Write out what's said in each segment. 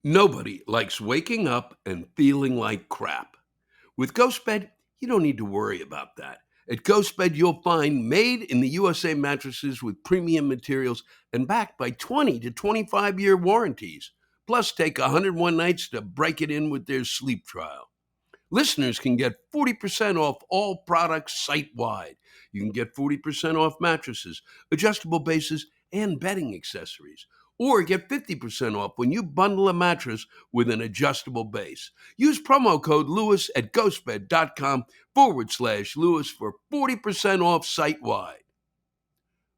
Nobody likes waking up and feeling like crap. With Ghostbed, you don't need to worry about that. At Ghostbed, you'll find made in the USA mattresses with premium materials and backed by 20 to 25-year warranties. Plus, take 101 nights to break it in with their sleep trial. Listeners can get 40% off all products site-wide. You can get 40% off mattresses, adjustable bases, and bedding accessories. Or get 50% off when you bundle a mattress with an adjustable base. Use promo code Lewis at ghostbed.com/Lewis for 40% off site-wide.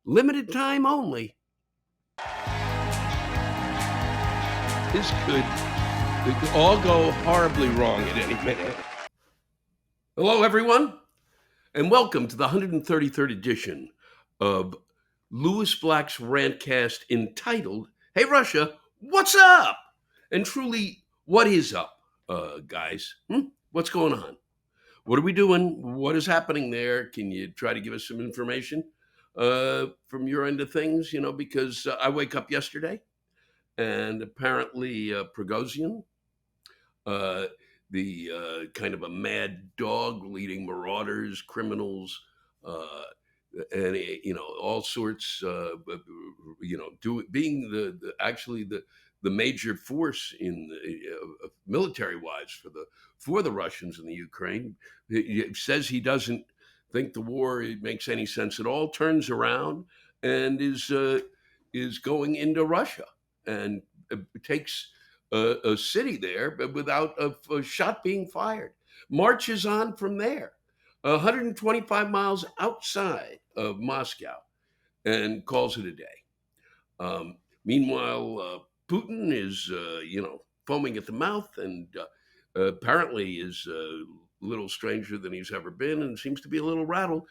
Limited time only. This could all go horribly wrong at any minute. Hello, everyone, and welcome to the 133rd edition of Lewis Black's Rantcast entitled, Hey, Russia, what's up? And truly, what is up, guys? What's going on? What are we doing? What is happening there? Can you try to give us some information from your end of things? Because I wake up yesterday, and apparently Prigozhin, the kind of a mad dog leading marauders, criminals, and all sorts. Being actually the major force in military wise for the Russians in the Ukraine. He says he doesn't think the war makes any sense at all. Turns around and is going into Russia and takes a city there, but without a shot being fired. Marches on from there, 125 miles outside of Moscow, and calls it a day. Meanwhile, Putin is, foaming at the mouth, and apparently is a little stranger than he's ever been, and seems to be a little rattled.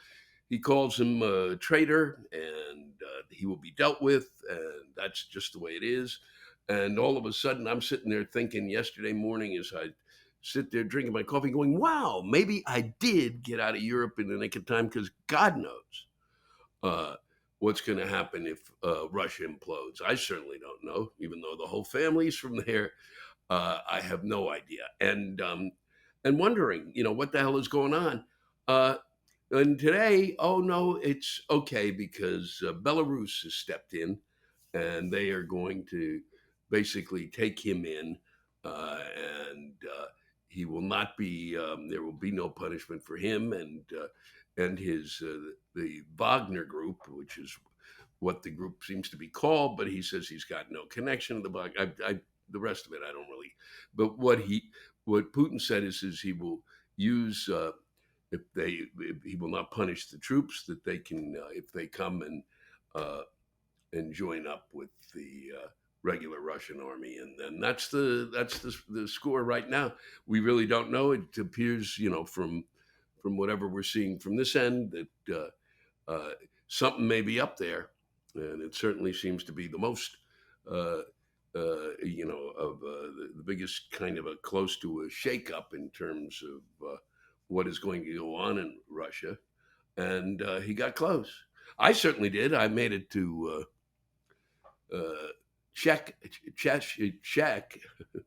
He calls him a traitor, and he will be dealt with, and that's just the way it is. And all of a sudden, I'm sitting there thinking yesterday morning as I sit there drinking my coffee, going, wow, maybe I did get out of Europe in the nick of time, because God knows what's going to happen if Russia implodes. I certainly don't know, even though the whole family's from there. I have no idea. And wondering, what the hell is going on? And today, oh no, it's okay, because Belarus has stepped in, and they are going to basically take him in, and he will not be. There will be no punishment for him and his the Wagner group, which is what the group seems to be called. But he says he's got no connection to the Wagner. The rest of it, I don't really. But what Putin said is he will use. He will not punish the troops, that they can, if they come and join up with the regular Russian army, and that's the score right now. We really don't know. It appears, from whatever we're seeing from this end, that something may be up there, and it certainly seems to be the most, of the biggest kind of a close to a shakeup in terms of what is going to go on in Russia. And he got close. I certainly did. I made it to Czech,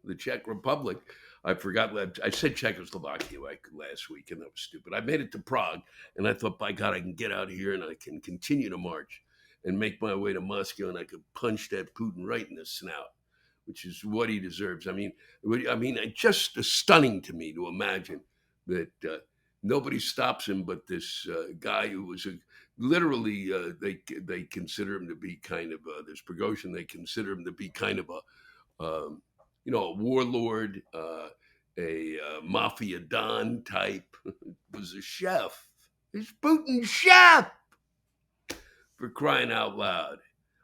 the Czech Republic. I forgot. I said Czechoslovakia last week, and that was stupid. I made it to Prague, and I thought, by God, I can get out of here, and I can continue to march and make my way to Moscow, and I could punch that Putin right in the snout, which is what he deserves. I mean, it's just stunning to me to imagine that nobody stops him but this guy who was literally, they consider him to be kind of this Prigozhin. They consider him to be kind of a warlord, a mafia don type. Was a chef. He's Putin's chef, for crying out loud.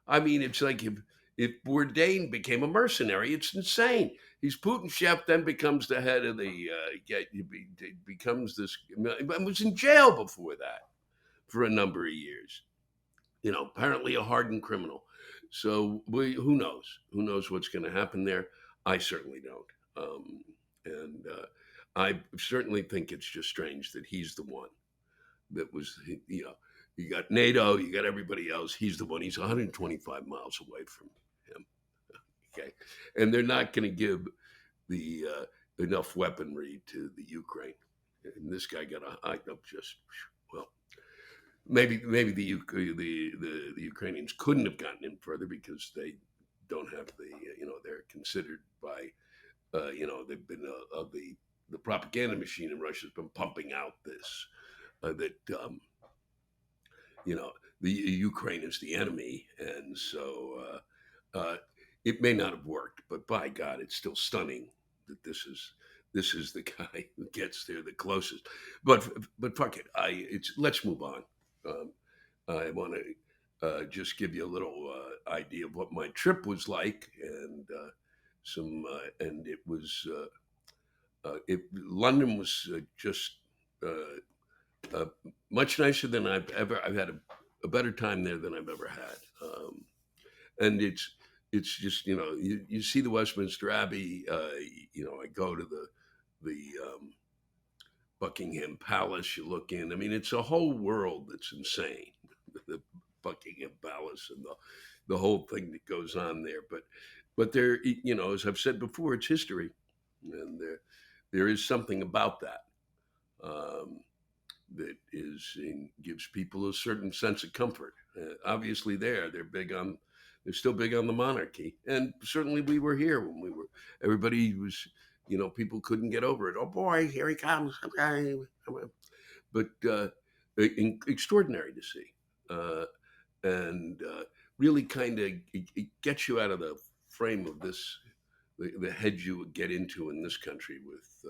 I mean, it's like if Bourdain became a mercenary. It's insane. He's Putin's chef, then becomes the head of the, becomes this, I was in jail before that for a number of years. Apparently a hardened criminal. So who knows? Who knows what's going to happen there? I certainly don't. And I certainly think it's just strange that he's the one that was, you got NATO, you got everybody else. He's the one. He's 125 miles away from him. Okay, and they're not going to give the enough weaponry to the Ukraine. And this guy got a hike up just well. Maybe the Ukrainians couldn't have gotten in further because they don't have the they're considered by they've been the propaganda machine in Russia has been pumping out this that you know the Ukraine is the enemy, and so it may not have worked, but by God, it's still stunning that this is the guy who gets there the closest. But fuck it, let's move on. Um, I want to just give you a little idea of what my trip was like, and and it was London was just uh, uh, much nicer than I've had a better time there than I've ever had. And it's just you see the Westminster Abbey. I go to the Buckingham Palace. You look in. I mean, it's a whole world that's insane. The Buckingham Palace and the whole thing that goes on there. But there, as I've said before, it's history, and there is something about that. Um, that gives people a certain sense of comfort. Obviously, they're still big on the monarchy, and certainly we were here when we were. Everybody was, people couldn't get over it. Oh boy, here he comes! Okay. But extraordinary to see, and really kind of it gets you out of the frame of the hedge you would get into in this country with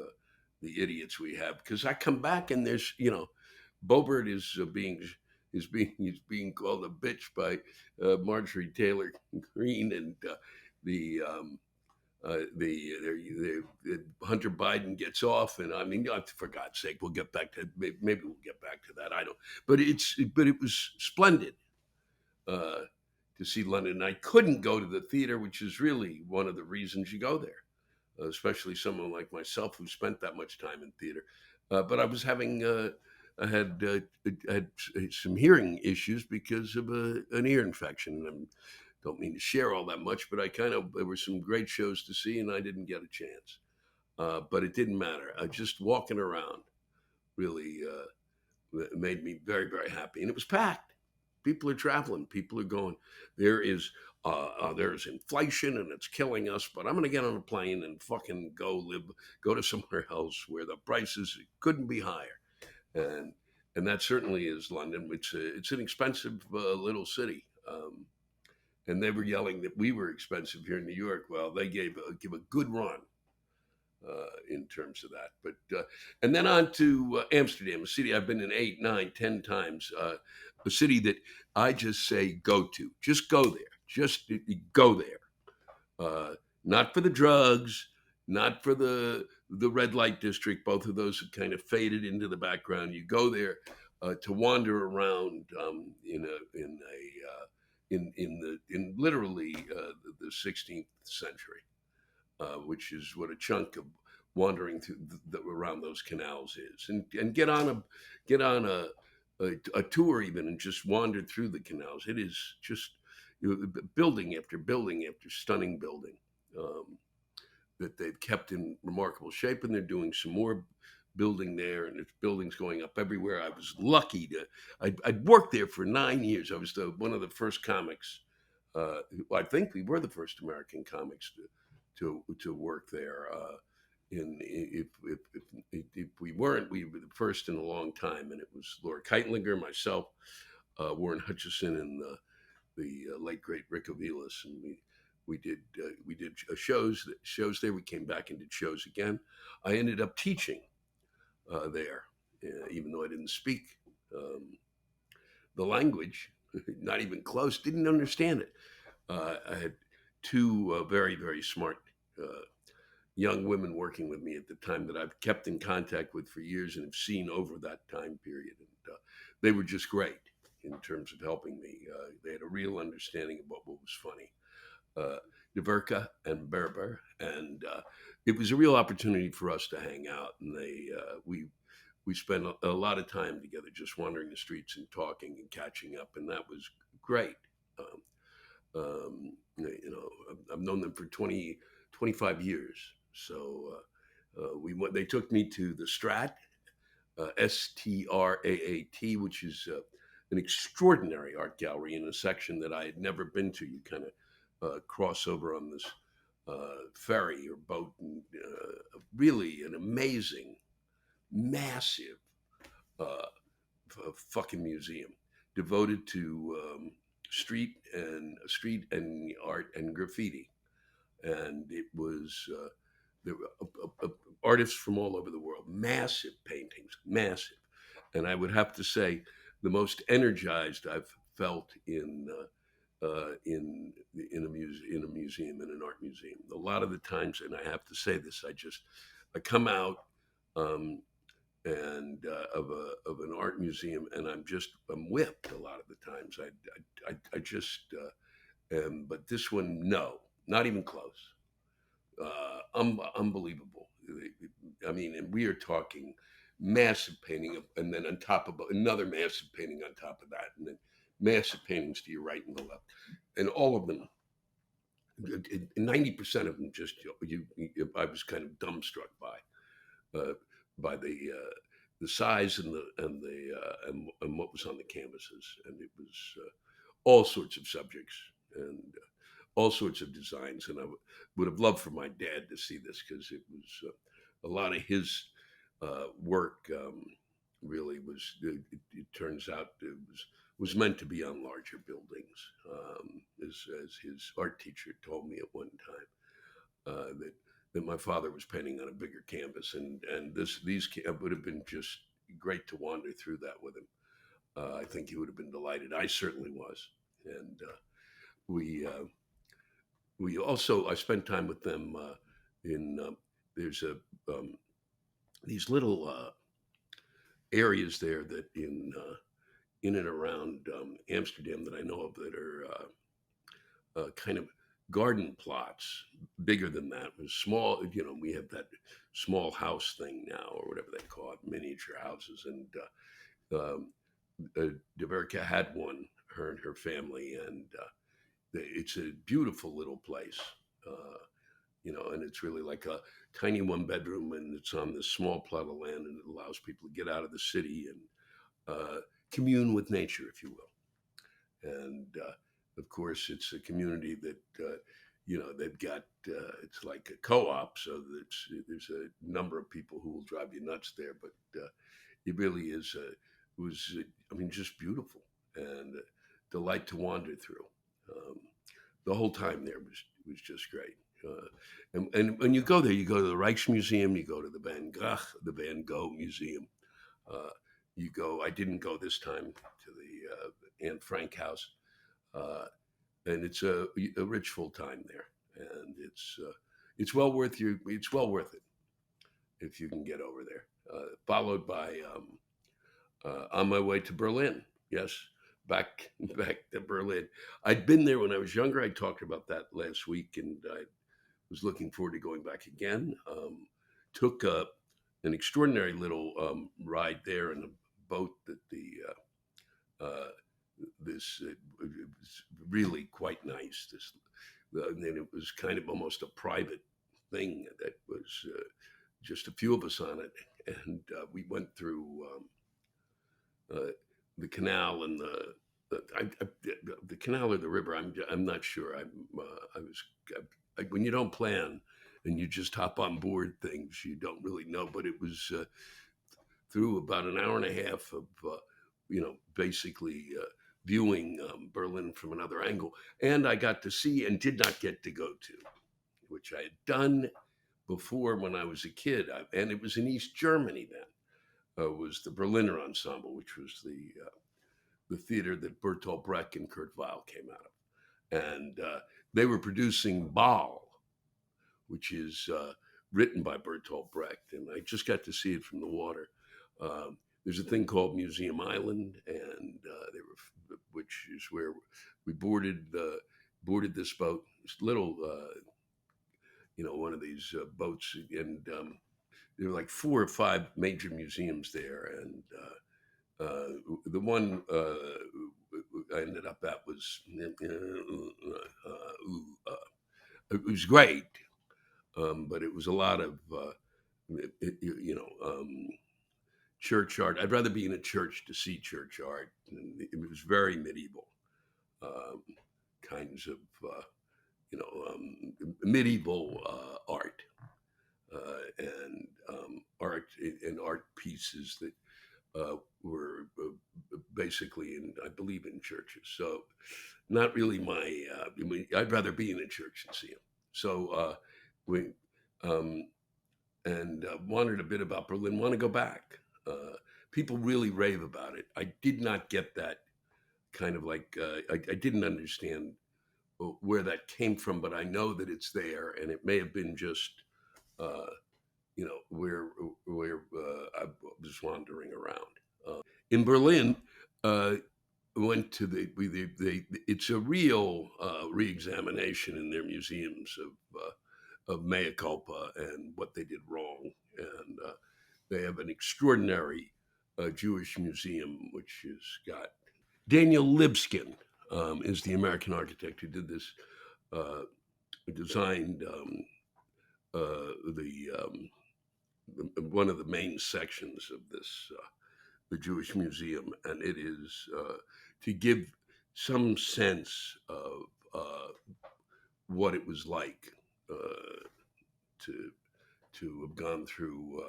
the idiots we have. Because I come back and there's Boebert he's being called a bitch by Marjorie Taylor-Greene, and the Hunter Biden gets off, and I mean, for God's sake, we'll get back to maybe we'll get back to that. I don't, but it was splendid uh, to see London. I couldn't go to the theater, which is really one of the reasons you go there, especially someone like myself who spent that much time in theater. But I was having I had some hearing issues because of an ear infection. And I don't mean to share all that much, but there were some great shows to see, and I didn't get a chance. But it didn't matter. Just walking around really made me very, very happy, and it was packed. People are traveling. People are going. There's inflation and it's killing us, but I'm going to get on a plane and fucking go to somewhere else where the prices couldn't be higher, and that certainly is London. It's an expensive little city. And they were yelling that we were expensive here in New York. Well, they give a good run in terms of that. But and then on to Amsterdam, a city I've been in 8, 9, 10 times. A city that I just say go to. Just go there. Just go there. Not for the drugs, not for the red light district. Both of those have kind of faded into the background. You go there to wander around in literally the 16th century, which is what a chunk of wandering through around those canals is, and get on a tour even and just wander through the canals. It is just building after building after stunning building that they've kept in remarkable shape, and they're doing some more building there, and it's buildings going up everywhere. I was lucky I'd worked there for 9 years. I was one of the first comics. I think we were the first American comics to work there. If we weren't, we were the first in a long time, and it was Laura Keitlinger, myself, Warren Hutchison, and the late great Rick Avilas, and we did shows there. We came back and did shows again. I ended up teaching there, even though I didn't speak the language, not even close, didn't understand it. I had two very, very smart young women working with me at the time that I've kept in contact with for years and have seen over that time period. And they were just great in terms of helping me. They had a real understanding of what was funny. Diverka and Boebert, and it was a real opportunity for us to hang out. And we spent a lot of time together, just wandering the streets and talking and catching up, and that was great. I've known them for 25 years. So they took me to the Strat, STRAAT, which is an extraordinary art gallery in a section that I had never been to. You kind of cross over on this ferry or boat, and really an amazing, massive uh, fucking museum devoted to street and art and graffiti. And it was there were artists from all over the world, massive paintings, massive. And I would have to say, the most energized I've felt in a museum, in an art museum. A lot of the times, and I have to say this, I come out um, and of an art museum, and I'm whipped a lot of the times. I just but this one, no, not even close. Unbelievable. I mean, and we are talking massive painting, and then on top of another massive painting on top of that, and then massive paintings to your right and the left, and all of them. 90% of them I was kind of dumbstruck uh, by the size and what was on the canvases, and it was all sorts of subjects and all sorts of designs. And would have loved for my dad to see this, because it was a lot of his work. Really was. It turns out it was meant to be on larger buildings, as his art teacher told me at one time, that my father was painting on a bigger canvas, and these would have been just great to wander through that with him. I think he would have been delighted. I certainly was, and we I spent time with them in there's a these little areas there that in and around Amsterdam that I know of, that are kind of garden plots. Bigger than that, was small. We have that small house thing now, or whatever they call it, miniature houses. And Deverka had one, her and her family, and it's a beautiful little place. And it's really like a tiny one bedroom, and it's on this small plot of land, and it allows people to get out of the city and commune with nature, if you will. And of course, it's a community that they've got. It's like a co-op, so there's a number of people who will drive you nuts there, but it really is. It was, I mean, just beautiful and a delight to wander through. The whole time there was just great. And when you go there, you go to the Rijksmuseum, you go to the Van Gogh Museum. Uh, you go. I didn't go this time to the Anne Frank house, and it's a rich full time there, and it's well worth you. It's well worth it if you can get over there. Followed by on my way to Berlin. Yes, back to Berlin. I'd been there when I was younger. I talked about that last week, and I was looking forward to going back again. Took an extraordinary little ride there in a boat that it was really quite nice. And it was kind of almost a private thing that was just a few of us on it, and we went through the canal and the canal or the river. I'm not sure. When you don't plan and you just hop on board things, you don't really know. But it was through about an hour and a half of basically viewing Berlin from another angle, and I got to see and did not get to go to, which I had done before when I was a kid, and it was in East Germany then. Was the Berliner Ensemble, which was the theater that Bertolt Brecht and Kurt Weill came out of. And they were producing Ball, which is written by Bertolt Brecht. And I just got to see it from the water. There's a thing called Museum Island, and which is where we boarded this boat, this little, one of these boats, and there were like 4 or 5 major museums there, and the one I ended up at was it was great, but it was a lot of church art. I'd rather be in a church to see church art. And it was very medieval, um, kinds of medieval art and art and art pieces that were basically in, I believe, in churches. So not really my. I'd rather be in a church and see them. So we um, and wanted a bit about Berlin. Want to go back. People really rave about it. I did not get that kind of like. I didn't understand where that came from, but I know that it's there, and it may have been just. Uh, where I was wandering around. In Berlin, uh, went to it's a real reexamination in their museums of mea culpa and what they did wrong, and they have an extraordinary Jewish museum which has got Daniel Libskin is the American architect who did this, uh, designed the one of the main sections of this the Jewish Museum, and it is to give some sense of what it was like to have gone through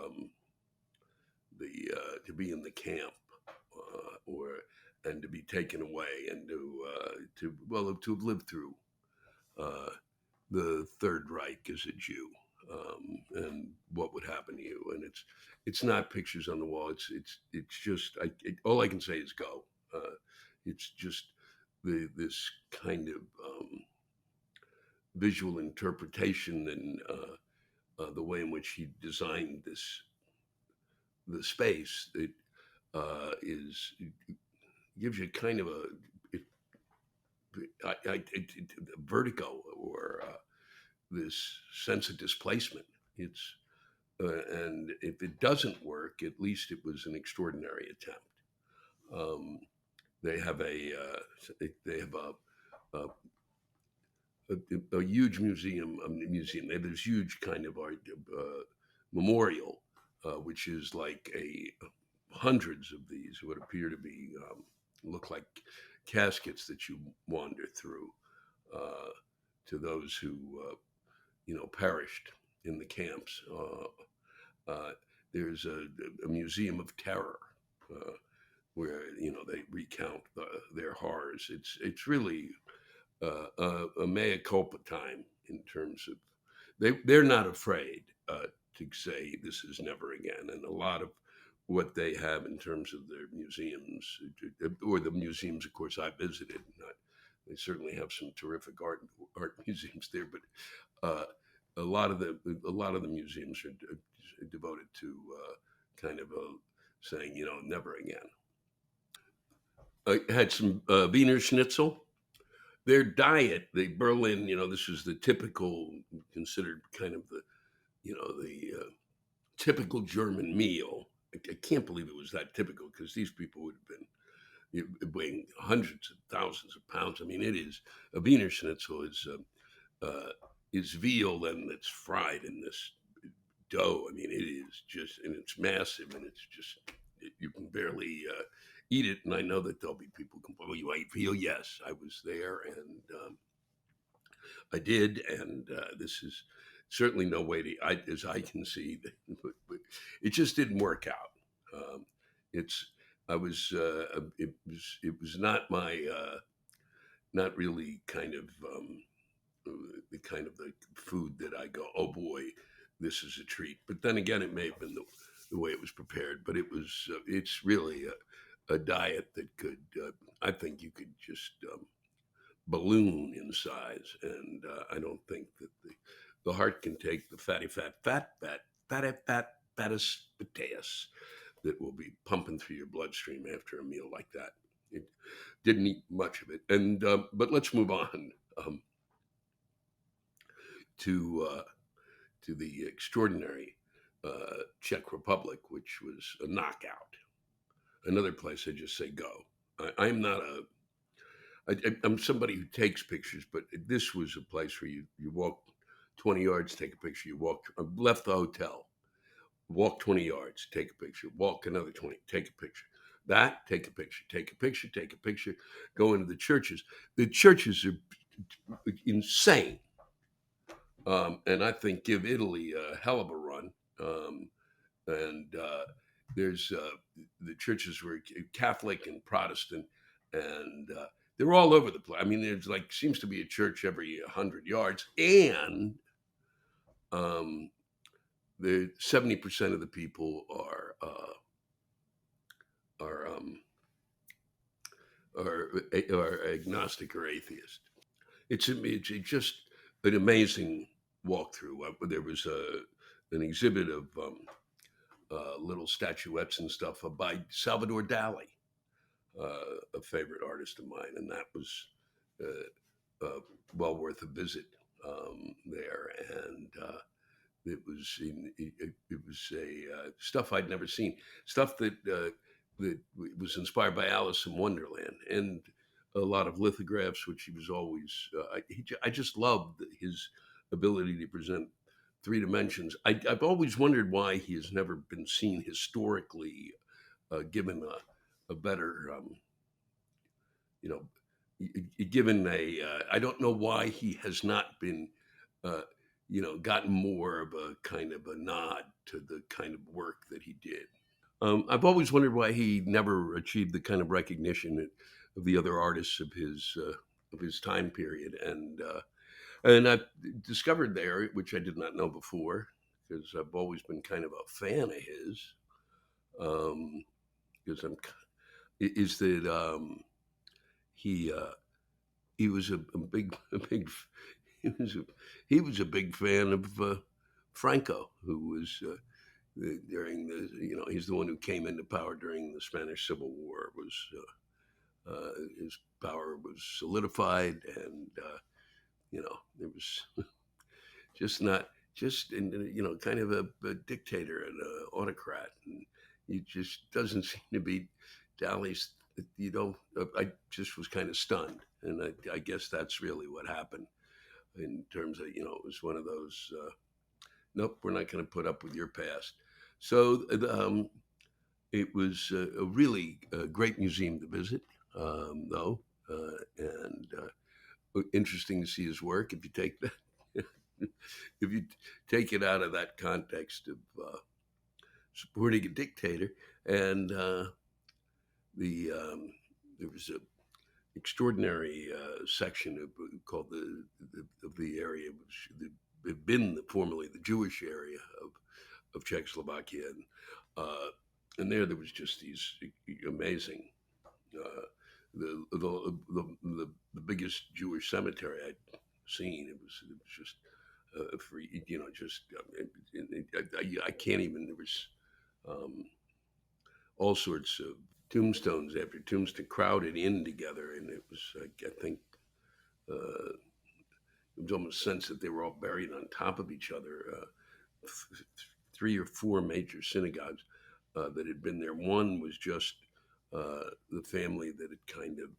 the to be in the camp or and to be taken away and to have lived through uh, the Third Reich as a Jew, and what would happen to you. And it's not pictures on the wall. It's just all I can say is go. It's just this kind of visual interpretation and the way in which he designed the space. It gives you kind of a vertigo or this sense of displacement. It's and if it doesn't work, at least it was an extraordinary attempt. Um, they have a, a huge museum. They have this huge kind of art memorial, which is like a hundreds of these would appear to be look like caskets that you wander through to those who perished in the camps. There's a museum of terror where they recount their horrors. It's really a mea culpa time in terms of they're not afraid to say this is never again, and a lot of what they have in terms of their museums or the museums, of course, I visited. They certainly have some terrific art museums there, but a lot of the museums are devoted to kind of saying, never again. I had some Wiener Schnitzel. Their diet, the Berlin, this is the typical, considered kind of the typical German meal. I can't believe it was that typical because these people would have been weighing hundreds of thousands of pounds. I mean, it is a Wiener Schnitzel is veal and it's fried in this dough. I mean, it is just, and it's massive, and it's just you can barely eat it. And I know that there'll be people complaining, "Well, you ate veal?" Yes, I was there, and I did, and this is certainly no way to, as I can see, but it just didn't work out. It's I was it was not my not really kind of the kind of the food that I go, oh boy, this is a treat. But then again, it may have been the way it was prepared, but it's really a diet that could I think you could just balloon in size, and I don't think that the heart can take the fattest potatoes that will be pumping through your bloodstream after a meal like that. It didn't eat much of it, and but let's move on to the extraordinary Czech Republic, which was a knockout. Another place I just say go. I'm not I'm somebody who takes pictures, but this was a place where you walk 20 yards, take a picture. You walk, left the hotel, walk 20 yards, take a picture. Walk another 20, take a picture. That, take a picture, take a picture, take a picture. Go into the churches. The churches are insane. And I think give Italy a hell of a run. And there's the churches were Catholic and Protestant, and they're all over the place. I mean, there's like seems to be a church every 100 yards, and the 70% of the people are are agnostic or atheist. It's just an amazing walkthrough. There was an exhibit of little statuettes and stuff by Salvador Dali, a favorite artist of mine, and that was well worth a visit there. And it was a stuff I'd never seen, stuff that was inspired by Alice in Wonderland, and a lot of lithographs, which he was always. I just loved his ability to present three dimensions. I've always wondered why he has never been seen historically, given a better, you know, given a. I don't know why he has not been, gotten more of a kind of a nod to the kind of work that he did. I've always wondered why he never achieved the kind of recognition of the other artists of his time period, and I discovered there, which I did not know before, because I've always been kind of a fan of his. Because is that he he was a big he was a big fan of Franco, who was during the he's the one who came into power during the Spanish Civil War. His power was solidified, and it was just not just kind of a dictator and an autocrat, and he just doesn't seem to be Dali's. I just was kind of stunned, and I guess that's really what happened in terms of it was one of those. Nope, we're not going to put up with your past. So it was a really great museum to visit, though, and interesting to see his work. If you take that, if you take it out of that context of supporting a dictator, and there was a extraordinary section called the area, which had been formerly the Jewish area of Czechoslovakia, and there was just these amazing the biggest Jewish cemetery I'd seen. It was just free, I can't even. There was all sorts of tombstones after tombstone crowded in together, and it was I think it was almost a sense that they were all buried on top of each other. Three or four major synagogues that had been there. One was just the family that had kind of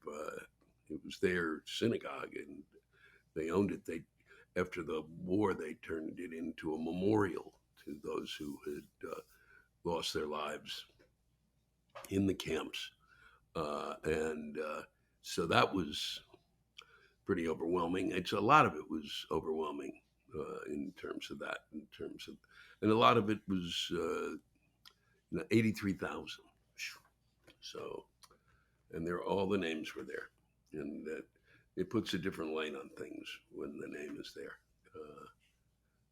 it was their synagogue, and they owned it. After the war, they turned it into a memorial to those who had lost their lives in the camps, and so that was pretty overwhelming. A lot of it was overwhelming in terms of that. And a lot of it was 83,000. So, and all the names were there, and that it puts a different light on things when the name is there.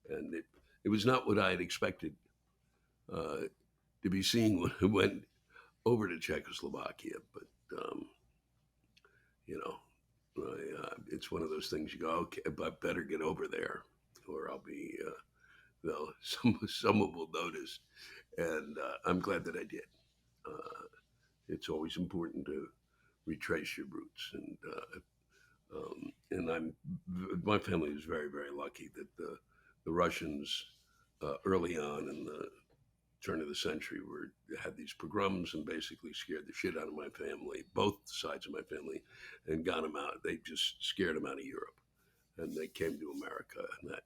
And it was not what I had expected to be seeing when I went over to Czechoslovakia, but it's one of those things you go, okay, I better get over there, or I'll be, someone will notice, and I'm glad that I did. It's always important to retrace your roots, and my family was very, very lucky that the Russians early on in the turn of the century, where had these pogroms and basically scared the shit out of my family, both sides of my family, and got them out. They just scared them out of Europe, and they came to America, and that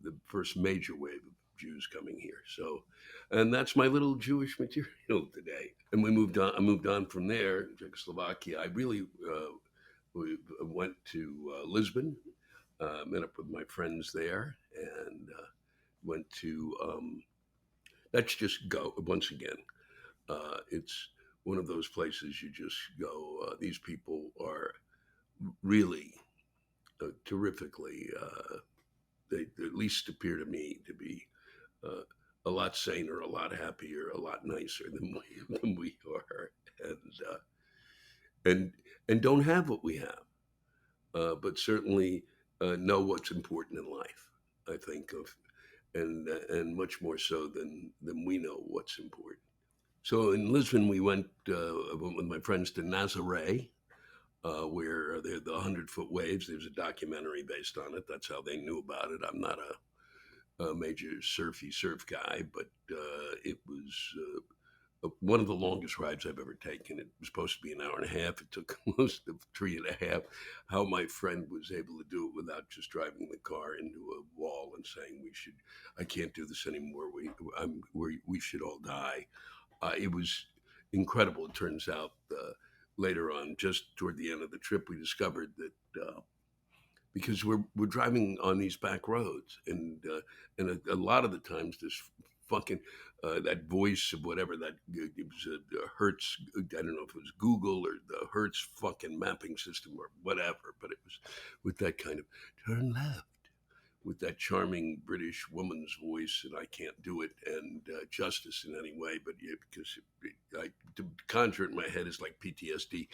the first major wave of Jews coming here. So, and that's my little Jewish material today. And we moved on. I moved on from there, Czechoslovakia. I really we went to Lisbon, met up with my friends there, and went to. Let's just go once again. It's one of those places you just go. These people are really terrifically. They at least appear to me to be uh, a lot saner, a lot happier, a lot nicer than we are, and uh, and and don't have what we have, but certainly know what's important in life. I think of and much more so than we know what's important. So in Lisbon, went with my friends to Nazaré, where they're the 100-foot waves. There's a documentary based on it. That's how they knew about it. I'm not a major surf guy, but it was one of the longest rides I've ever taken. It was supposed to be an hour and a half. It took close to 3.5. How my friend was able to do it without just driving the car into a wall and saying I can't do this anymore. We should all die. It was incredible. It turns out later on, just toward the end of the trip, we discovered that because we're driving on these back roads, and a lot of the times this fucking that voice of whatever that it was a Hertz. I don't know if it was Google or the Hertz fucking mapping system or whatever, but it was with that kind of turn left with that charming British woman's voice, and I can't do it and justice in any way, but because to conjure it in my head is like PTSD.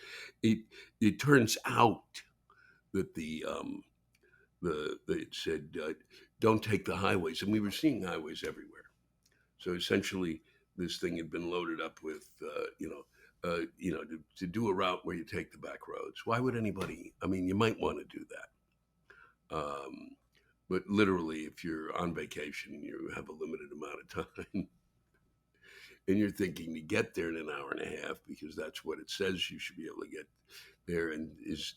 It it turns out that it said don't take the highways, and we were seeing highways everywhere. So essentially, this thing had been loaded up with to do a route where you take the back roads. Why would anybody? I mean, you might want to do that. But literally, if you're on vacation, you have a limited amount of time, and you're thinking to get there in an hour and a half because that's what it says you should be able to get there. And if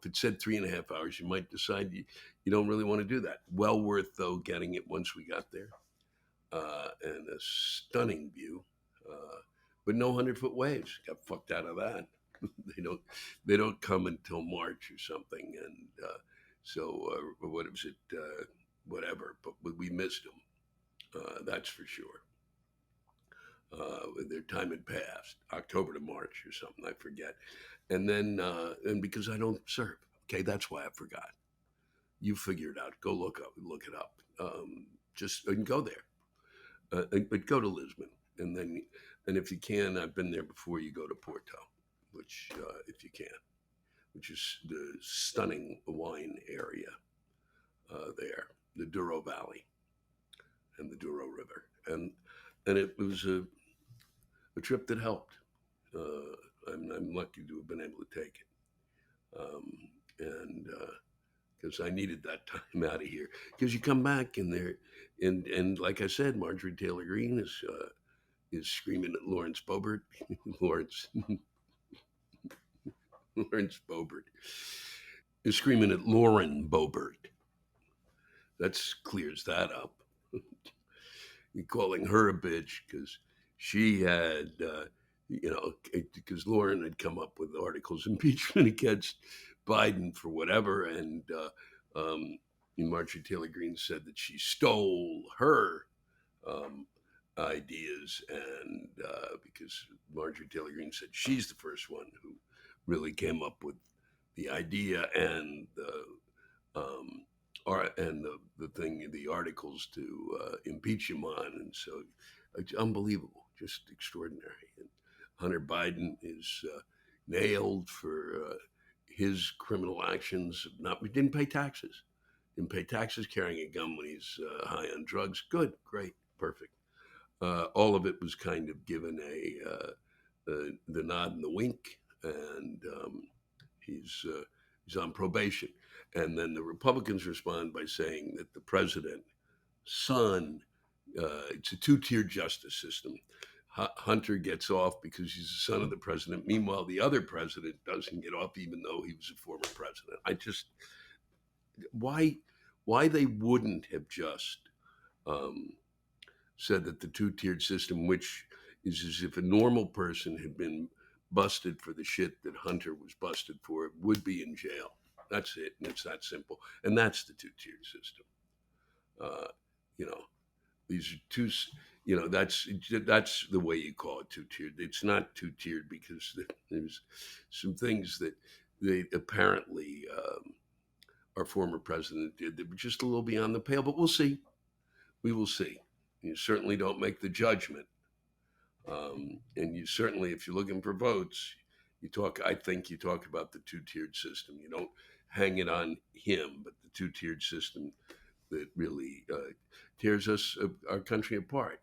it said 3.5 hours, you might decide you don't really want to do that. Well worth though getting it once we got there, and a stunning view, but no 100-foot waves. Got fucked out of that. they don't come until March or something, and what was it? Whatever, but we missed them. That's for sure. Their time had passed, October to March or something, I forget. And then, and because I don't surf, okay, that's why I forgot. You figure it out. Go look it up. Just and go there, but go to Lisbon, and if you can, I've been there before. You go to Porto, which if you can, which is the stunning wine area there, the Douro Valley and the Douro River, and it was a trip that helped. I'm lucky to have been able to take it, and because I needed that time out of here. Because you come back and there, and like I said, Marjorie Taylor-Greene is screaming at Lawrence Boebert, Lawrence Lawrence Boebert is screaming at Lauren Boebert. That clears that up. You're calling her a bitch because she had, because Lauren had come up with articles impeachment against Biden for whatever, and Marjorie Taylor Greene said that she stole her um, ideas, and because Marjorie Taylor Greene said she's the first one who really came up with the idea and um, the articles to impeach him on, and so it's unbelievable, just extraordinary. And Hunter Biden is nailed for his criminal actions. Didn't pay taxes, carrying a gun when he's high on drugs. Good, great, perfect. All of it was kind of given the nod and the wink, and he's on probation. And then the Republicans respond by saying that the president's son It's a two-tiered justice system. Hunter gets off because he's the son of the president. Meanwhile, the other president doesn't get off, even though he was a former president. I just why they wouldn't have just um, said that the two-tiered system, which is as if a normal person had been busted for the shit that Hunter was busted for, would be in jail. That's it, and it's that simple. And that's the two-tiered system. Uh, you know, these are two. That's the way you call it two-tiered. It's not two-tiered because there's some things that they apparently our former president did that were just a little beyond the pale. But we'll see. We will see. You certainly don't make the judgment. And you certainly, if you're looking for votes, I think you talk about the two-tiered system. You don't hang it on him, but the two-tiered system that really tears our country apart.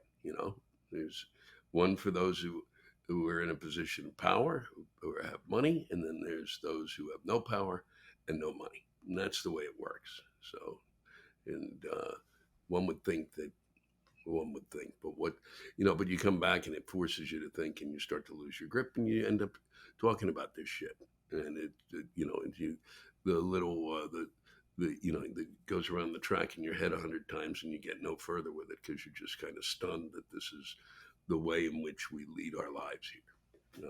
There's one for those who are in a position of power, who have money, and then there's those who have no power and no money. And that's the way it works. So, and one would think, but you come back and it forces you to think, and you start to lose your grip, and you end up talking about this shit, and the little that goes around the track in your head 100 times, and you get no further with it because you're just kind of stunned that this is the way in which we lead our lives here,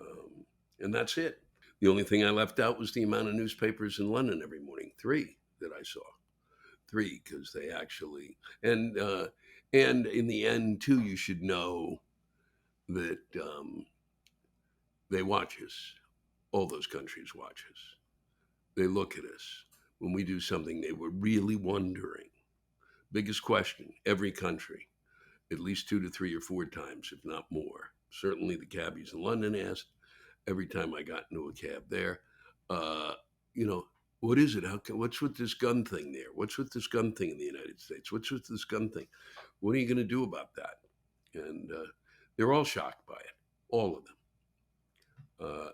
and that's it. The only thing I left out was the amount of newspapers in London every morning, 3 that I saw. 3, because they actually and in the end too, you should know that they watch us. All those countries watch us. They look at us when we do something they were really wondering. Biggest question: every country, at least 2 to 3 or 4 times, if not more. Certainly, the cabbies in London asked. Every time I got into a cab there, you know, what is it? What's with this gun thing there? What's with this gun thing in the United States? What's with this gun thing? What are you going to do about that? And they're all shocked by it, all of them.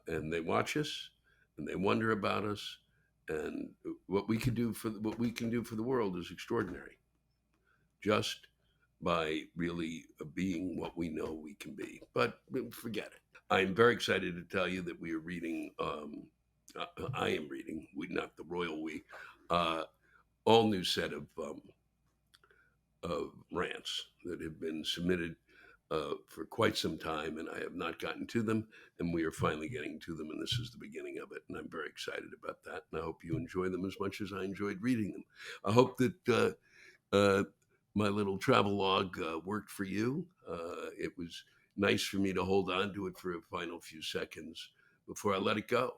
And they watch us, and they wonder about us, and what we can do for the world is extraordinary, just by really being what we know we can be. But forget it. I'm very excited to tell you that we are reading. I am reading, not the royal we, all new set of rants that have been submitted for quite some time, and I have not gotten to them, and we are finally getting to them, and this is the beginning of it, and I'm very excited about that, and I hope you enjoy them as much as I enjoyed reading them. I hope that my little travel log worked for you. It was nice for me to hold on to it for a final few seconds before I let it go,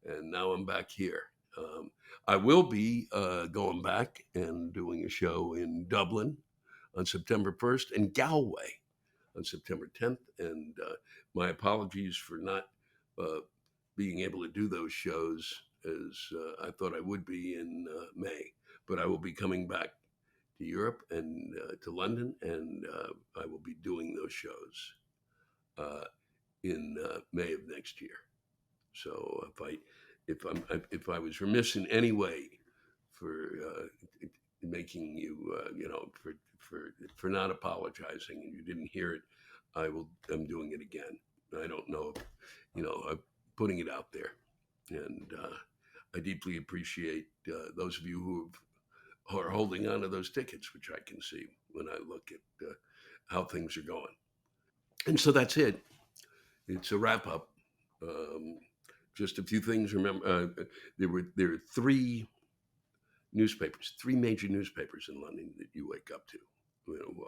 and now I'm back here. I will be going back and doing a show in Dublin on September 1st and Galway on September 10th. And my apologies for not being able to do those shows as I thought I would be in May. But I will be coming back to Europe and to London, and I will be doing those shows in May of next year. So if I was remiss in any way for making you, for not apologizing and you didn't hear it, I'm doing it again. I don't know, I'm putting it out there, and I deeply appreciate those of you who are holding on to those tickets, which I can see when I look at how things are going. And so that's it. It's a wrap up. Just a few things. Remember, there are 3 newspapers, 3 major newspapers in London that you wake up to.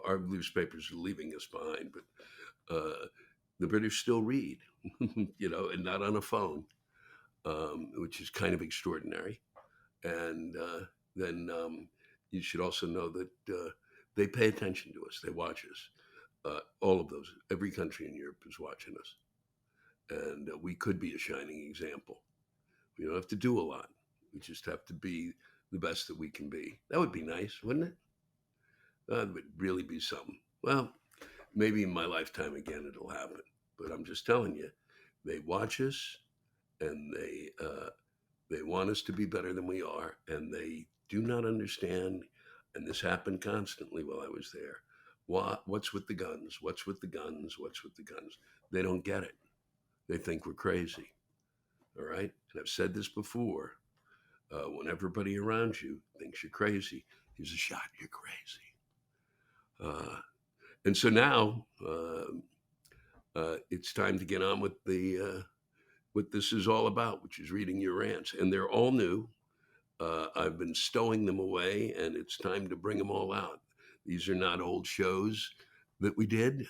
Our newspapers are leaving us behind, but the British still read, and not on a phone, which is kind of extraordinary. And then you should also know that they pay attention to us. They watch us. All of those, every country in Europe is watching us. And we could be a shining example. We don't have to do a lot. We just have to be the best that we can be. That would be nice, wouldn't it? That would really be something. Well, maybe in my lifetime again it'll happen. But I'm just telling you, they watch us, and they want us to be better than we are, and they do not understand. And this happened constantly while I was there. What's with the guns? What's with the guns? What's with the guns? They don't get it. They think we're crazy. All right. And I've said this before. When everybody around you thinks you're crazy, here's a shot. You're crazy. And so now it's time to get on with the what this is all about, which is reading your rants. And they're all new. I've been stowing them away, and it's time to bring them all out. These are not old shows that we did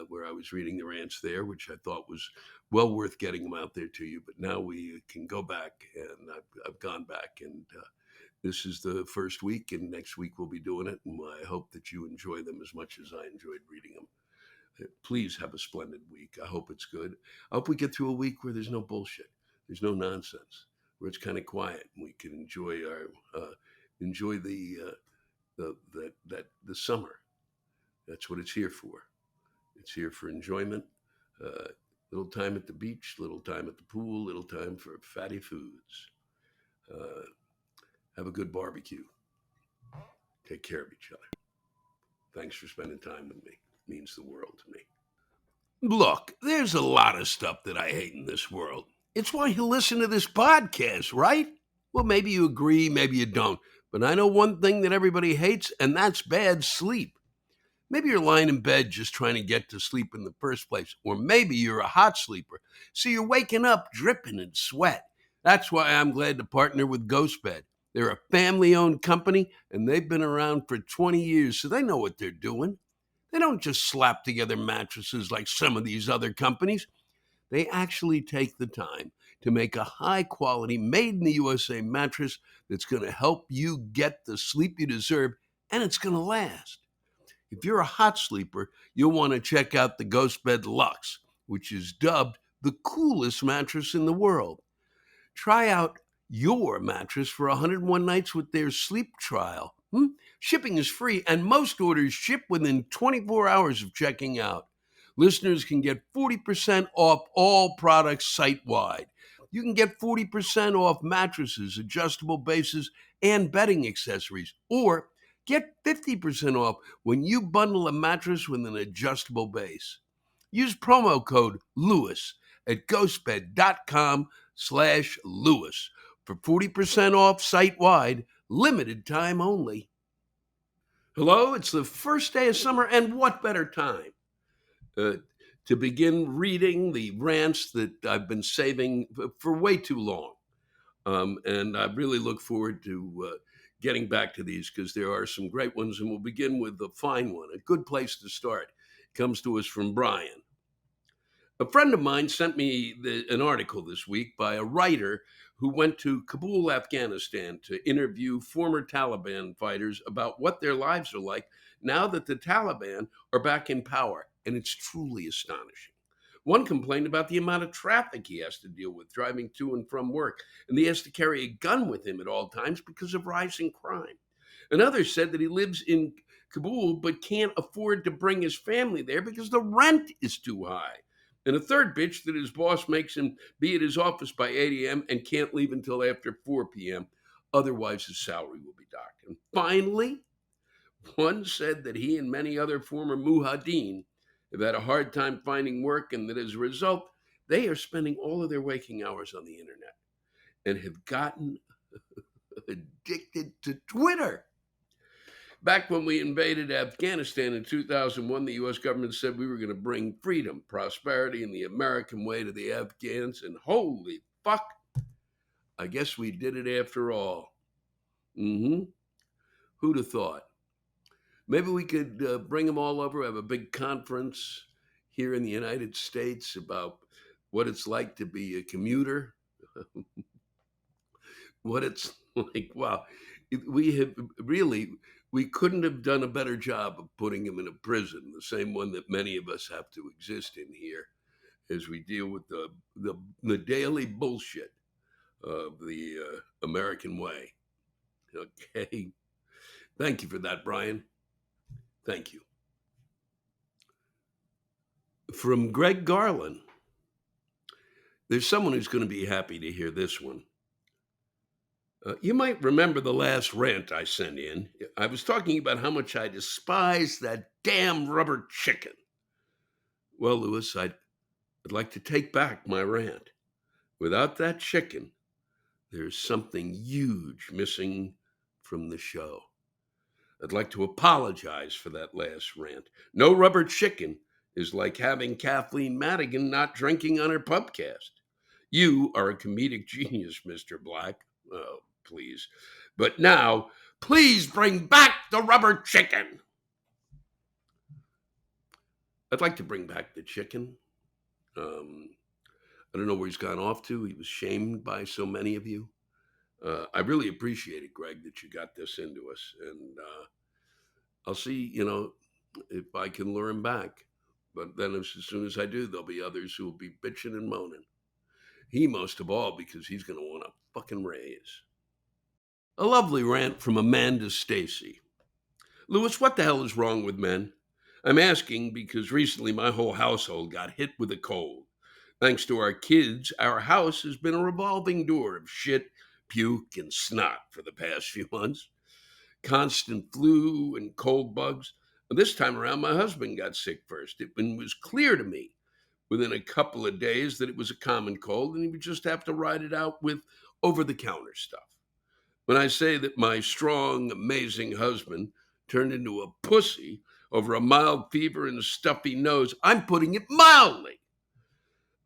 where I was reading the rants there, which I thought was well worth getting them out there to you. But now we can go back, and I've gone back, and this is the first week, and next week we'll be doing it. And I hope that you enjoy them as much as I enjoyed reading them. Please have a splendid week. I hope it's good. I hope we get through a week where there's no bullshit, there's no nonsense, where it's kind of quiet, and we can enjoy the summer. That's what it's here for. It's here for enjoyment. Little time at the beach, little time at the pool, little time for fatty foods. Have a good barbecue. Take care of each other. Thanks for spending time with me. It means the world to me. Look, there's a lot of stuff that I hate in this world. It's why you listen to this podcast, right? Well, maybe you agree, maybe you don't. But I know one thing that everybody hates, and that's bad sleep. Maybe you're lying in bed just trying to get to sleep in the first place. Or maybe you're a hot sleeper, so you're waking up dripping in sweat. That's why I'm glad to partner with Ghostbed. They're a family-owned company, and they've been around for 20 years, so they know what they're doing. They don't just slap together mattresses like some of these other companies. They actually take the time to make a high-quality, made-in-the-USA mattress that's going to help you get the sleep you deserve, and it's going to last. If you're a hot sleeper, you'll want to check out the Ghostbed Luxe, which is dubbed the coolest mattress in the world. Try out your mattress for 101 nights with their sleep trial. Shipping is free, and most orders ship within 24 hours of checking out. Listeners can get 40% off all products site-wide. You can get 40% off mattresses, adjustable bases, and bedding accessories, or get 50% off when you bundle a mattress with an adjustable base. Use promo code LEWIS at ghostbed.com/Lewis for 40% off site-wide, limited time only. Hello, it's the first day of summer, and what better time to begin reading the rants that I've been saving for way too long. And I really look forward to getting back to these because there are some great ones, and we'll begin with a fine one. A good place to start comes to us from Brian. A friend of mine sent me an article this week by a writer who went to Kabul, Afghanistan to interview former Taliban fighters about what their lives are like now that the Taliban are back in power. And it's truly astonishing. One complained about the amount of traffic he has to deal with driving to and from work, and he has to carry a gun with him at all times because of rising crime. Another said that he lives in Kabul but can't afford to bring his family there because the rent is too high. And a third bitch that his boss makes him be at his office by 8 a.m. and can't leave until after 4 p.m. Otherwise, his salary will be docked. And finally, one said that he and many other former mujahideen have had a hard time finding work, and that as a result, they are spending all of their waking hours on the internet and have gotten addicted to Twitter. Back when we invaded Afghanistan in 2001, the U.S. government said we were going to bring freedom, prosperity, and the American way to the Afghans, and holy fuck, I guess we did it after all. Who'd have thought? Maybe we could bring them all over, have a big conference here in the United States about what it's like to be a commuter, what it's like. Wow, we couldn't have done a better job of putting him in a prison, the same one that many of us have to exist in here as we deal with the daily bullshit of the American way. Okay. Thank you for that, Brian. Thank you. From Greg Garland. There's someone who's going to be happy to hear this one. You might remember the last rant I sent in. I was talking about how much I despise that damn rubber chicken. Well, Lewis, I'd like to take back my rant. Without that chicken, there's something huge missing from the show. I'd like to apologize for that last rant. No rubber chicken is like having Kathleen Madigan not drinking on her pubcast. You are a comedic genius, Mr. Black. Oh, please. But now, please bring back the rubber chicken. I'd like to bring back the chicken. I don't know where he's gone off to. He was shamed by so many of you. I really appreciate it, Greg, that you got this into us. And I'll see, if I can lure him back. But then as soon as I do, there'll be others who will be bitching and moaning. He most of all, because he's going to want a fucking raise. A lovely rant from Amanda Stacy. Lewis, what the hell is wrong with men? I'm asking because recently my whole household got hit with a cold. Thanks to our kids, our house has been a revolving door of shit, puke, and snot for the past few months. Constant flu and cold bugs. This time around, my husband got sick first. It was clear to me within a couple of days that it was a common cold, and he would just have to ride it out with over-the-counter stuff. When I say that my strong, amazing husband turned into a pussy over a mild fever and a stuffy nose, I'm putting it mildly.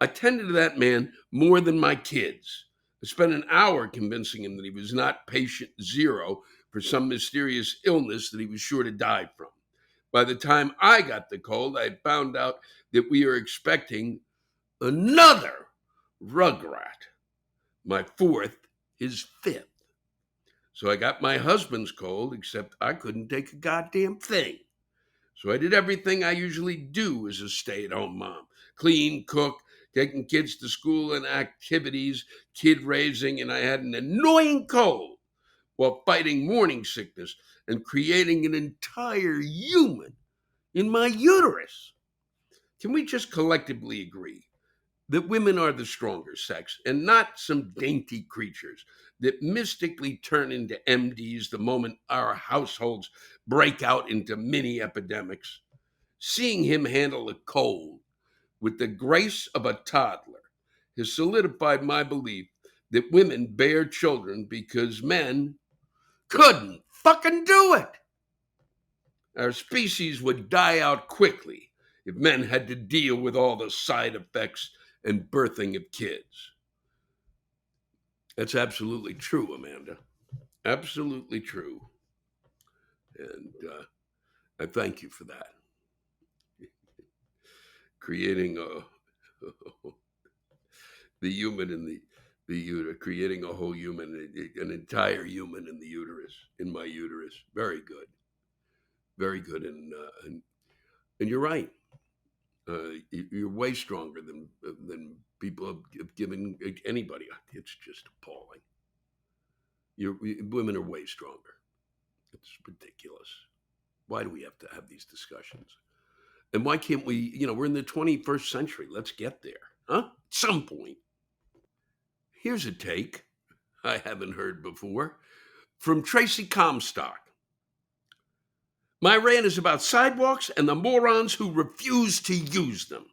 I tended to that man more than my kids. I spent an hour convincing him that he was not patient zero for some mysterious illness that he was sure to die from. By the time I got the cold, I had found out that we are expecting another rugrat. My fourth, his fifth. So I got my husband's cold, except I couldn't take a goddamn thing. So I did everything I usually do as a stay-at-home mom. Clean, cook, taking kids to school and activities, kid raising, and I had an annoying cold while fighting morning sickness and creating an entire human in my uterus. Can we just collectively agree that women are the stronger sex and not some dainty creatures that mystically turn into MDs the moment our households break out into mini epidemics? Seeing him handle a cold with the grace of a toddler has solidified my belief that women bear children because men couldn't fucking do it. Our species would die out quickly if men had to deal with all the side effects and birthing of kids. That's absolutely true, Amanda. Absolutely true. And I thank you for that. Creating the human in the uterus, creating a whole human, an entire human in the uterus, in my uterus. Very good. Very good. And you're right. You're way stronger than people have given anybody. It's just appalling. Women are way stronger. It's ridiculous. Why do we have to have these discussions? And why can't we? We're in the 21st century. Let's get there, huh? At some point. Here's a take I haven't heard before from Tracy Comstock. My rant is about sidewalks and the morons who refuse to use them.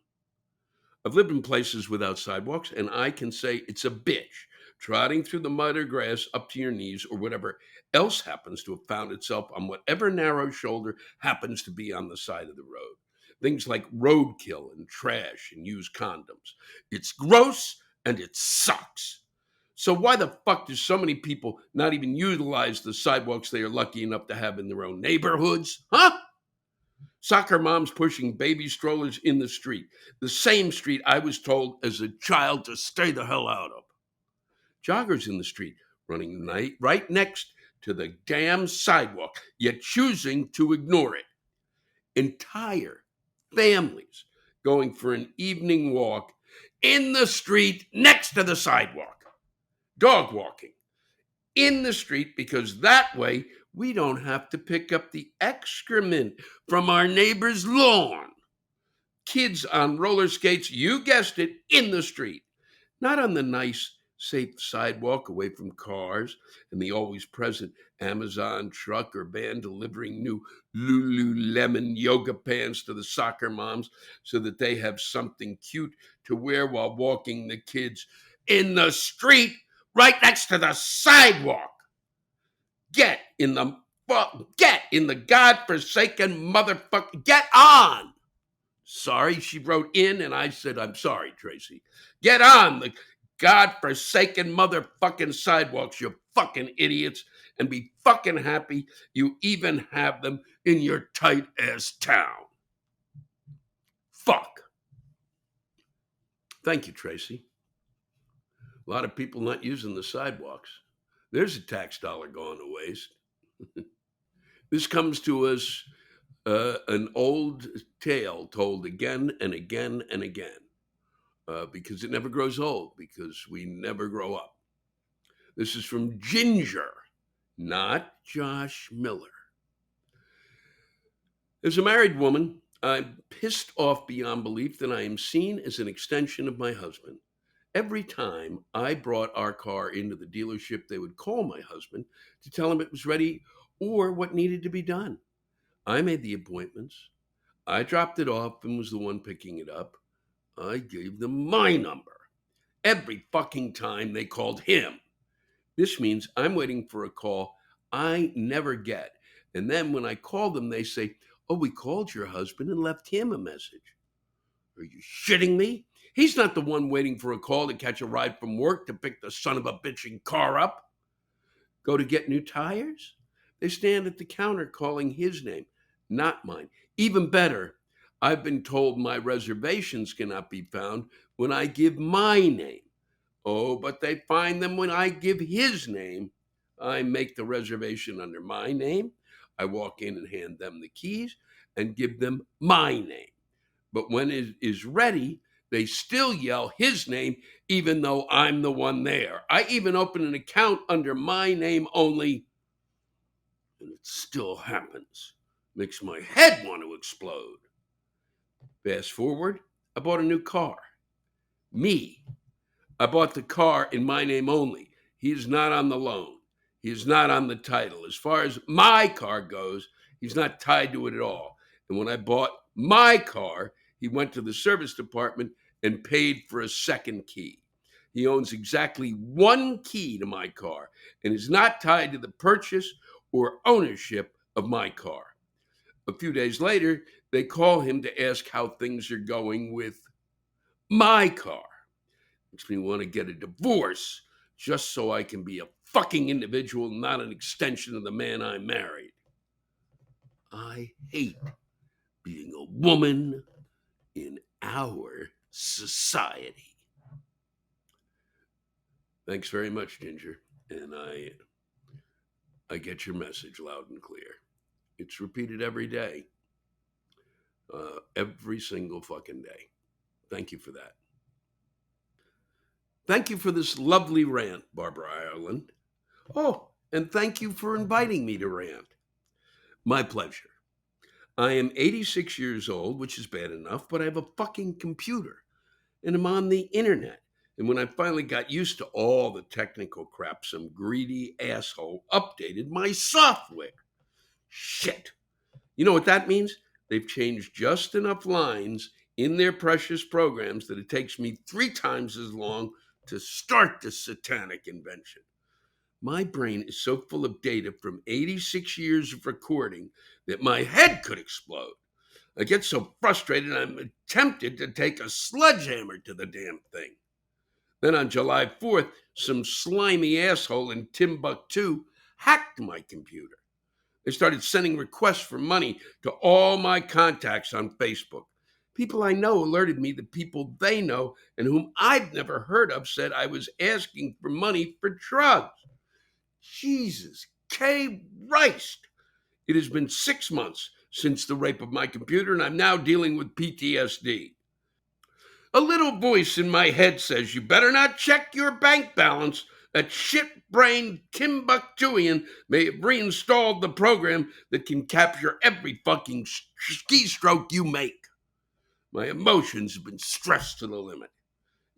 I've lived in places without sidewalks, and I can say it's a bitch trotting through the mud or grass up to your knees or whatever else happens to have found itself on whatever narrow shoulder happens to be on the side of the road. Things like roadkill and trash and used condoms. It's gross and it sucks. So why the fuck do so many people not even utilize the sidewalks they are lucky enough to have in their own neighborhoods? Huh? Soccer moms pushing baby strollers in the street. The same street I was told as a child to stay the hell out of. Joggers in the street running right next to the damn sidewalk, yet choosing to ignore it. Entire families going for an evening walk in the street next to the sidewalk. Dog walking in the street because that way we don't have to pick up the excrement from our neighbor's lawn. Kids on roller skates, you guessed it, in the street. Not on the nice safe sidewalk away from cars and the always present Amazon truck or van delivering new Lululemon yoga pants to the soccer moms so that they have something cute to wear while walking the kids in the street right next to the sidewalk. Get in the godforsaken motherfucker. Get on. Sorry, she wrote in, and I said, I'm sorry, Tracy. Get on the godforsaken motherfucking sidewalks, you fucking idiots, and be fucking happy you even have them in your tight ass town. Fuck. Thank you, Tracy. A lot of people not using the sidewalks. There's a tax dollar going to waste. This comes to us an old tale told again and again and again. Because it never grows old, because we never grow up. This is from Ginger, not Josh Miller. As a married woman, I'm pissed off beyond belief that I am seen as an extension of my husband. Every time I brought our car into the dealership, they would call my husband to tell him it was ready or what needed to be done. I made the appointments. I dropped it off and was the one picking it up. I gave them my number. Every fucking time they called him. This means I'm waiting for a call I never get. And then when I call them, they say, oh, we called your husband and left him a message. Are you shitting me? He's not the one waiting for a call to catch a ride from work to pick the son of a bitching car up. Go to get new tires? They stand at the counter calling his name, not mine. Even better, I've been told my reservations cannot be found when I give my name. Oh, but they find them when I give his name. I make the reservation under my name. I walk in and hand them the keys and give them my name. But when it is ready, they still yell his name, even though I'm the one there. I even open an account under my name only, and it still happens. Makes my head want to explode. Fast forward, I bought a new car. Me. I bought the car in my name only. He is not on the loan. He is not on the title. As far as my car goes, he's not tied to it at all. And when I bought my car, he went to the service department and paid for a second key. He owns exactly one key to my car and is not tied to the purchase or ownership of my car. A few days later, they call him to ask how things are going with my car. Makes me want to get a divorce just so I can be a fucking individual, not an extension of the man I married. I hate being a woman in our society. Thanks very much, Ginger. And I get your message loud and clear. It's repeated every day. Every single fucking day. Thank you for that. Thank you for this lovely rant, Barbara Ireland. Oh, and thank you for inviting me to rant. My pleasure. I am 86 years old, which is bad enough, but I have a fucking computer and I'm on the internet. And when I finally got used to all the technical crap, some greedy asshole updated my software. Shit. You know what that means? They've changed just enough lines in their precious programs that it takes me 3 times as long to start this satanic invention. My brain is so full of data from 86 years of recording that my head could explode. I get so frustrated I'm tempted to take a sledgehammer to the damn thing. Then on July 4th, some slimy asshole in Timbuktu hacked my computer. They started sending requests for money to all my contacts on Facebook. People I know alerted me that people they know and whom I'd never heard of said I was asking for money for drugs. Jesus Christ. It has been 6 months since the rape of my computer, and I'm now dealing with PTSD. A little voice in my head says, you better not check your bank balance. That shit-brained Timbuktuian may have reinstalled the program that can capture every fucking keystroke you make. My emotions have been stressed to the limit.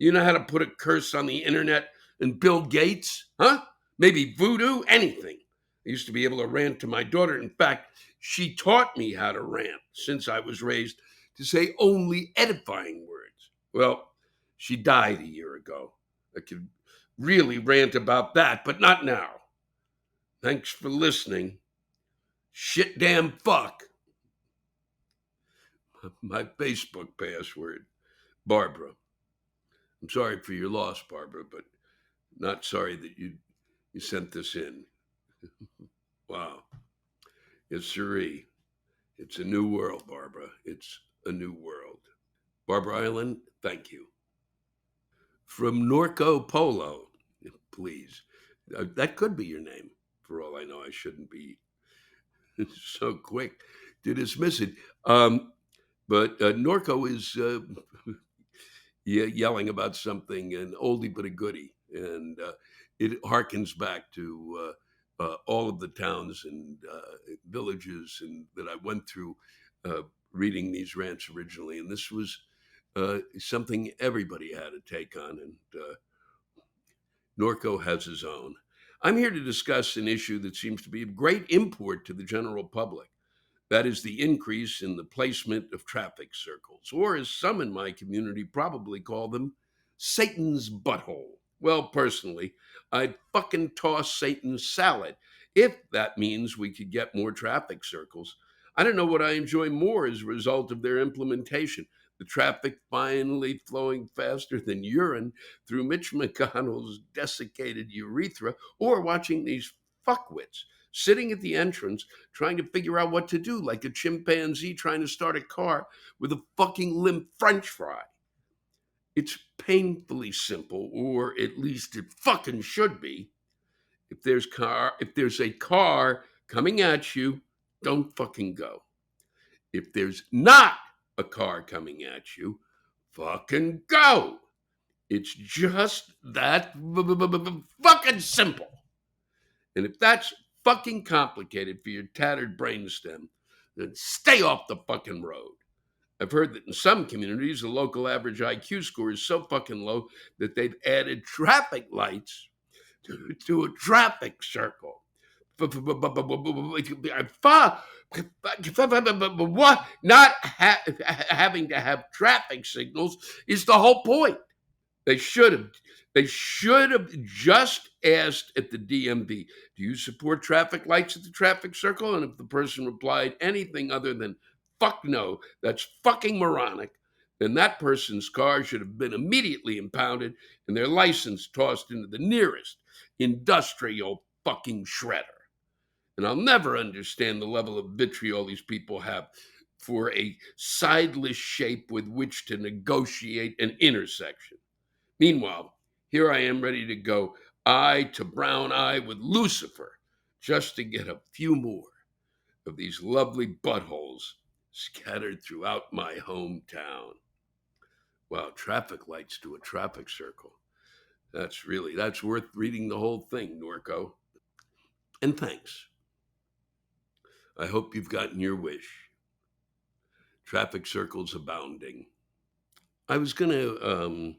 You know how to put a curse on the internet And Bill Gates? Huh? Maybe voodoo? Anything. I used to be able to rant to my daughter. In fact, she taught me how to rant since I was raised to say only edifying words. Well, she died a year ago. I could really rant about that, but not now. Thanks for listening. Shit damn fuck. My Facebook password. Barbara. I'm sorry for your loss, Barbara, but not sorry that you sent this in. Wow. Yes, sirree. It's a new world, Barbara. It's a new world. Barbara Island, thank you. From Norco Polo, please. That could be your name. For all I know, I shouldn't be so quick to dismiss it. But Norco is yelling about something, an oldie but a goodie. And it harkens back to all of the towns and villages that I went through reading these rants originally. And this was something everybody had a take on. And Norco has his own. I'm here to discuss an issue that seems to be of great import to the general public. That is the increase in the placement of traffic circles, or as some in my community probably call them, Satan's butthole. Well, personally, I'd fucking toss Satan's salad if that means we could get more traffic circles. I don't know what I enjoy more as a result of their implementation. The traffic finally flowing faster than urine through Mitch McConnell's desiccated urethra, or watching these fuckwits sitting at the entrance trying to figure out what to do, like a chimpanzee trying to start a car with a fucking limp French fry. It's painfully simple, or at least it fucking should be. If there's a car coming at you, don't fucking go. If there's not a car coming at you, fucking go. It's just that fucking simple. And if that's fucking complicated for your tattered brainstem, then stay off the fucking road. I've heard that in some communities, the local average IQ score is so fucking low that they've added traffic lights to a traffic circle. What? Not having to have traffic signals is the whole point. They should have. They should have just asked at the DMV, do you support traffic lights at the traffic circle? And if the person replied anything other than fuck no, that's fucking moronic, then that person's car should have been immediately impounded and their license tossed into the nearest industrial fucking shredder. And I'll never understand the level of vitriol these people have for a sideless shape with which to negotiate an intersection. Meanwhile, here I am ready to go eye to brown eye with Lucifer just to get a few more of these lovely buttholes scattered throughout my hometown. Wow, traffic lights to a traffic circle. That's worth reading the whole thing, Norco. And thanks. I hope you've gotten your wish. Traffic circles abounding. I was going to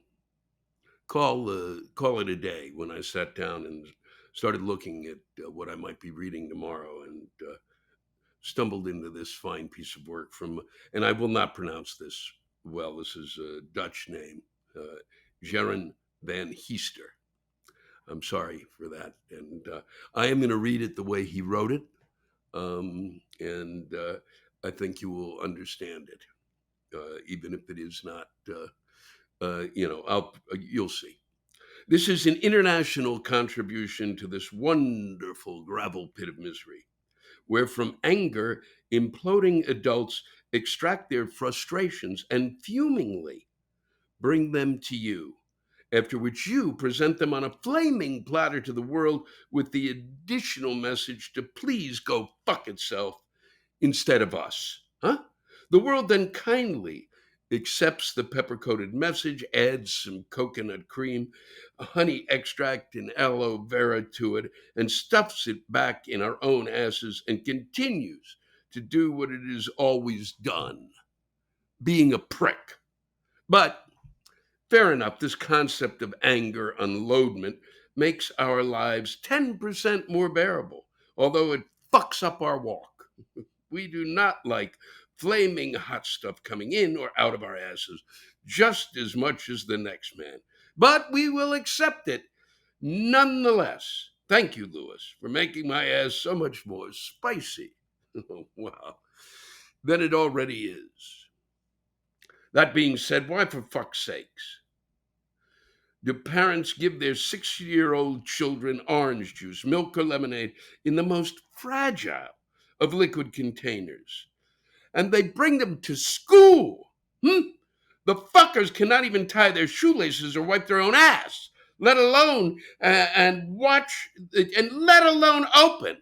call it a day when I sat down and started looking at what I might be reading tomorrow, and stumbled into this fine piece of work from, and I will not pronounce this well, this is a Dutch name, Jeroen van Heester. I'm sorry for that. And I am going to read it the way he wrote it. And I think you will understand it, even if it is not, you'll see. This is an international contribution to this wonderful gravel pit of misery, where from anger, imploding adults extract their frustrations and fumingly bring them to you, after which you present them on a flaming platter to the world with the additional message to please go fuck itself instead of us. Huh? The world then kindly accepts the pepper-coated message, adds some coconut cream, honey extract, and aloe vera to it, and stuffs it back in our own asses and continues to do what it has always done, being a prick. But Fair enough, this concept of anger unloadment makes our lives 10% more bearable, although it fucks up our walk. We do not like flaming hot stuff coming in or out of our asses just as much as the next man. But we will accept it nonetheless. Thank you, Lewis, for making my ass so much more spicy. Wow. Than it already is. That being said, why for fuck's sakes do parents give their 6-year-old children orange juice, milk, or lemonade in the most fragile of liquid containers? And they bring them to school. The fuckers cannot even tie their shoelaces or wipe their own ass, let alone let alone open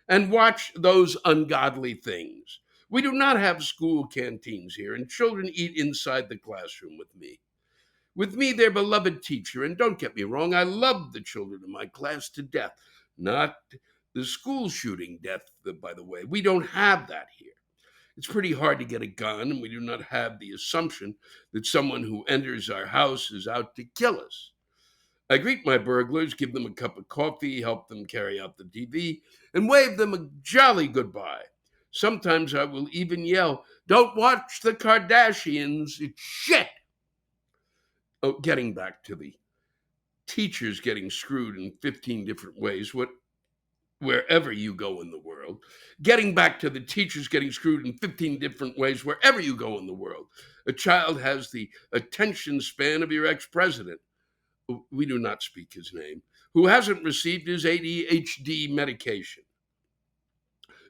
and watch those ungodly things. We do not have school canteens here, and children eat inside the classroom with me. With me, their beloved teacher, and don't get me wrong, I love the children in my class to death. Not the school shooting death, by the way. We don't have that here. It's pretty hard to get a gun, and we do not have the assumption that someone who enters our house is out to kill us. I greet my burglars, give them a cup of coffee, help them carry out the TV, and wave them a jolly goodbye. Sometimes I will even yell, "Don't watch the Kardashians, it's shit!" Oh, getting back to the teachers getting screwed in 15 different ways, wherever you go in the world. Getting back to the teachers getting screwed in 15 different ways wherever you go in the world. A child has the attention span of your ex-president, we do not speak his name, who hasn't received his ADHD medication.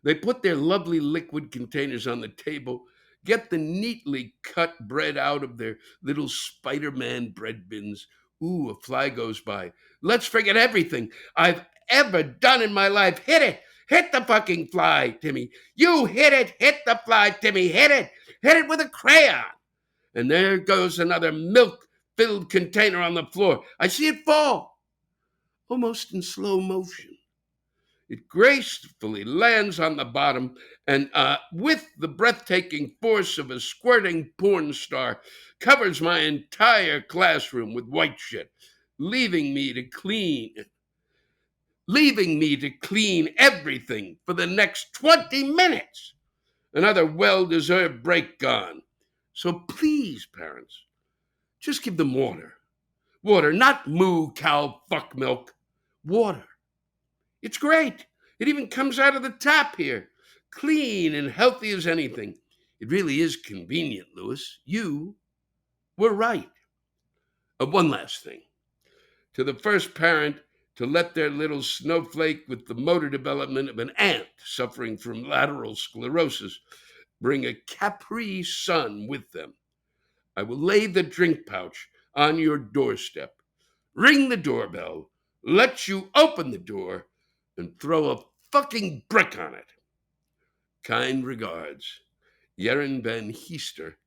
They put their lovely liquid containers on the table, get the neatly cut bread out of their little Spider-Man bread bins. Ooh, a fly goes by. Let's forget everything I've ever done in my life. Hit it. Hit the fucking fly, Timmy. You hit it. Hit the fly, Timmy. Hit it. Hit it with a crayon. And there goes another milk-filled container on the floor. I see it fall, almost in slow motion. It gracefully lands on the bottom and with the breathtaking force of a squirting porn star, covers my entire classroom with white shit, leaving me to clean everything for the next 20 minutes. Another well-deserved break gone. So please, parents, just give them water. Water, not moo, cow, fuck milk. Water. It's great. It even comes out of the tap here. Clean and healthy as anything. It really is convenient, Lewis. You were right. One last thing. To the first parent to let their little snowflake with the motor development of an ant suffering from lateral sclerosis bring a Capri Sun with them, I will lay the drink pouch on your doorstep, ring the doorbell, let you open the door, and throw a fucking brick on it. Kind regards, Jeroen van Heester,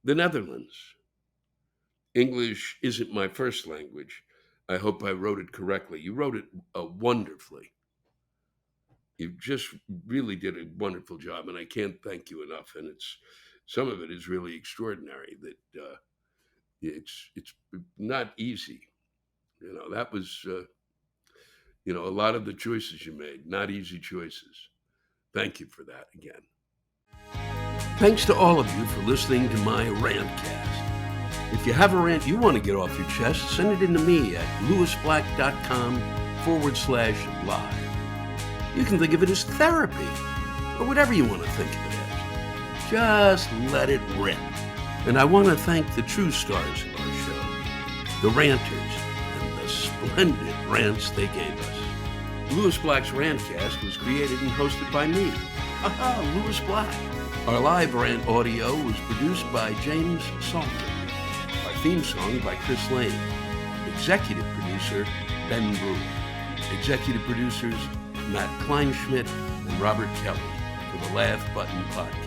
the Netherlands. English isn't my first language. I hope I wrote it correctly. You wrote it wonderfully. You just really did a wonderful job, and I can't thank you enough. And some of it is really extraordinary. That it's not easy. That was a lot of the choices you made, not easy choices. Thank you for that again. Thanks to all of you for listening to my Rantcast. If you have a rant you want to get off your chest, send it in to me at lewisblack.com/live. You can think of it as therapy, or whatever you want to think of it as. Just let it rip. And I want to thank the true stars of our show, the ranters, and the splendid rants they gave us. Lewis Black's Rantcast was created and hosted by me. Lewis Black. Our live rant audio was produced by James Salter. Our theme song by Chris Lane. Executive producer, Ben Brewer. Executive producers, Matt Kleinschmidt and Robert Kelly for the Laugh Button Podcast.